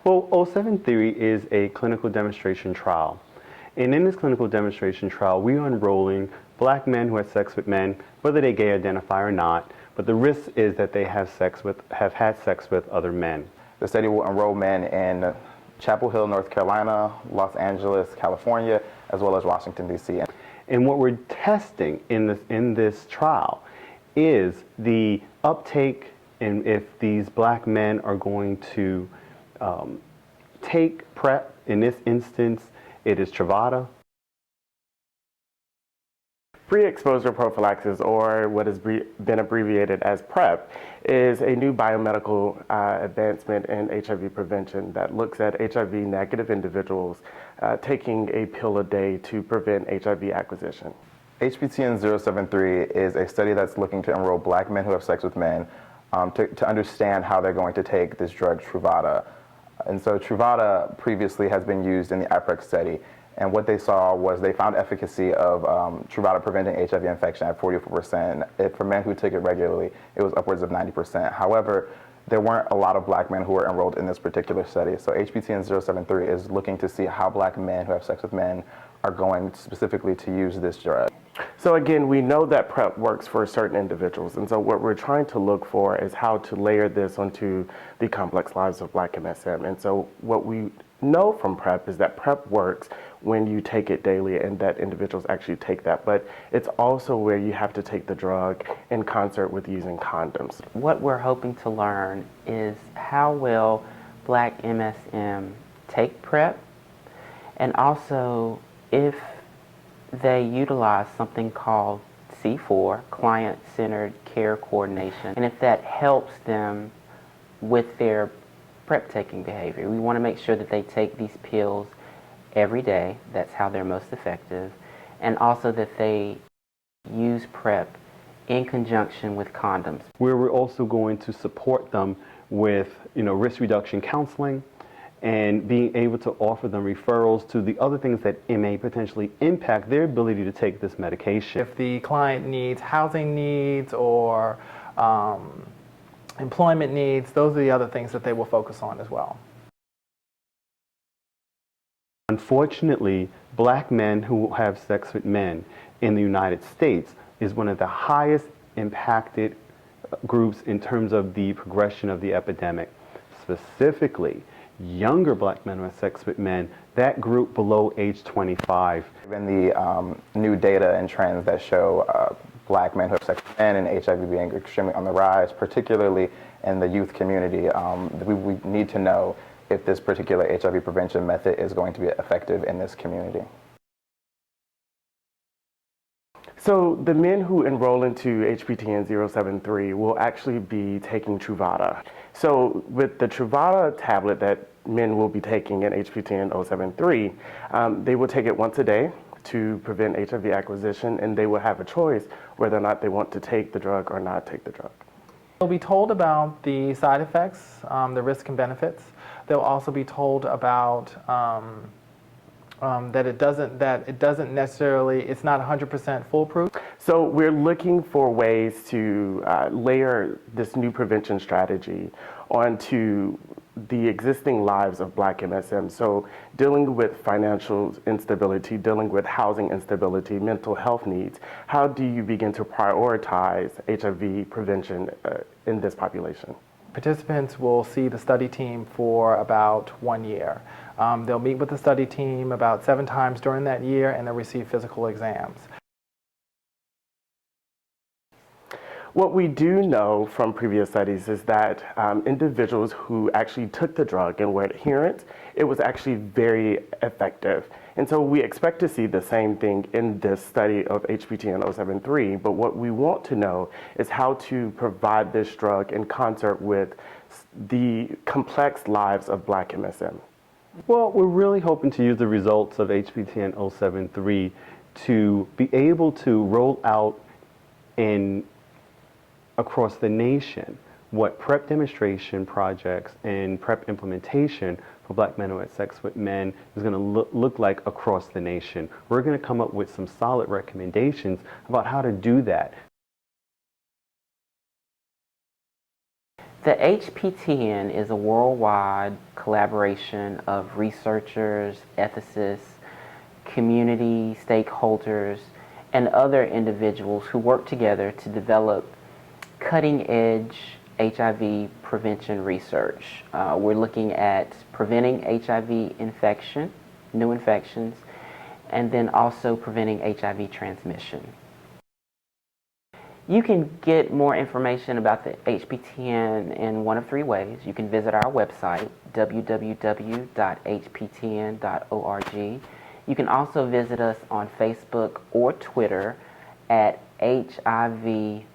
Well, 073 is a clinical demonstration trial. And in this clinical demonstration trial, we are enrolling black men who have sex with men, whether they gay identify or not, but the risk is that they have had sex with other men. The study will enroll men in Chapel Hill, North Carolina, Los Angeles, California, as well as Washington, D.C. And what we're testing in this trial is the uptake and if these black men are going to take PrEP. In this instance, it is Truvada. Pre-exposure prophylaxis, or what has been abbreviated as PrEP, is a new biomedical advancement in HIV prevention that looks at HIV-negative individuals taking a pill a day to prevent HIV acquisition. HPTN 073 is a study that's looking to enroll black men who have sex with men to understand how they're going to take this drug Truvada. And so Truvada previously has been used in the IPREC study, and what they saw was they found efficacy of Truvada preventing HIV infection at 44%. For men who took it regularly, it was upwards of 90%. However, there weren't a lot of black men who were enrolled in this particular study. So HPTN 073 is looking to see how black men who have sex with men are going specifically to use this drug. So again, we know that PrEP works for certain individuals, and so what we're trying to look for is how to layer this onto the complex lives of black MSM. And so what we know from PrEP is that PrEP works when you take it daily and that individuals actually take that, but it's also where you have to take the drug in concert with using condoms. What we're hoping to learn is how will black MSM take PrEP, and also if they utilize something called C4, Client-Centered Care Coordination, and if that helps them with their PrEP taking behavior. We want to make sure that they take these pills every day. That's how they're most effective. And also that they use PrEP in conjunction with condoms. Where we're also going to support them with risk reduction counseling and being able to offer them referrals to the other things that may potentially impact their ability to take this medication. If the client needs housing needs or employment needs, those are the other things that they will focus on as well. Unfortunately, black men who have sex with men in the United States is one of the highest impacted groups in terms of the progression of the epidemic. Specifically, younger black men who have sex with men, that group below age 25. Given the new data and trends that show black men who have sex with men and HIV being extremely on the rise, particularly in the youth community, we need to know if this particular HIV prevention method is going to be effective in this community. So the men who enroll into HPTN 073 will actually be taking Truvada. So with the Truvada tablet that men will be taking in HPTN 073, they will take it once a day to prevent HIV acquisition, and they will have a choice whether or not they want to take the drug or not take the drug. They'll be told about the side effects, the risks and benefits. They'll also be told about that it doesn't necessarily, it's not 100% foolproof. So we're looking for ways to layer this new prevention strategy onto the existing lives of black MSM. So dealing with financial instability, dealing with housing instability, mental health needs, how do you begin to prioritize HIV prevention in this population? Participants will see the study team for about 1 year. They'll meet with the study team about 7 times during that year, and they'll receive physical exams. What we do know from previous studies is that individuals who actually took the drug and were adherent, it was actually very effective. And so we expect to see the same thing in this study of HPTN 073, but what we want to know is how to provide this drug in concert with the complex lives of black MSM. Well, we're really hoping to use the results of HPTN 073 to be able to roll out across the nation what PrEP demonstration projects and PrEP implementation for black men who have sex with men is going to look like across the nation. We're going to come up with some solid recommendations about how to do that. The HPTN is a worldwide collaboration of researchers, ethicists, community stakeholders, and other individuals who work together to develop cutting-edge HIV prevention research. We're looking at preventing HIV infection, new infections, and then also preventing HIV transmission. You can get more information about the HPTN in one of three ways. You can visit our website, www.hptn.org. You can also visit us on Facebook or Twitter at HIVPTN.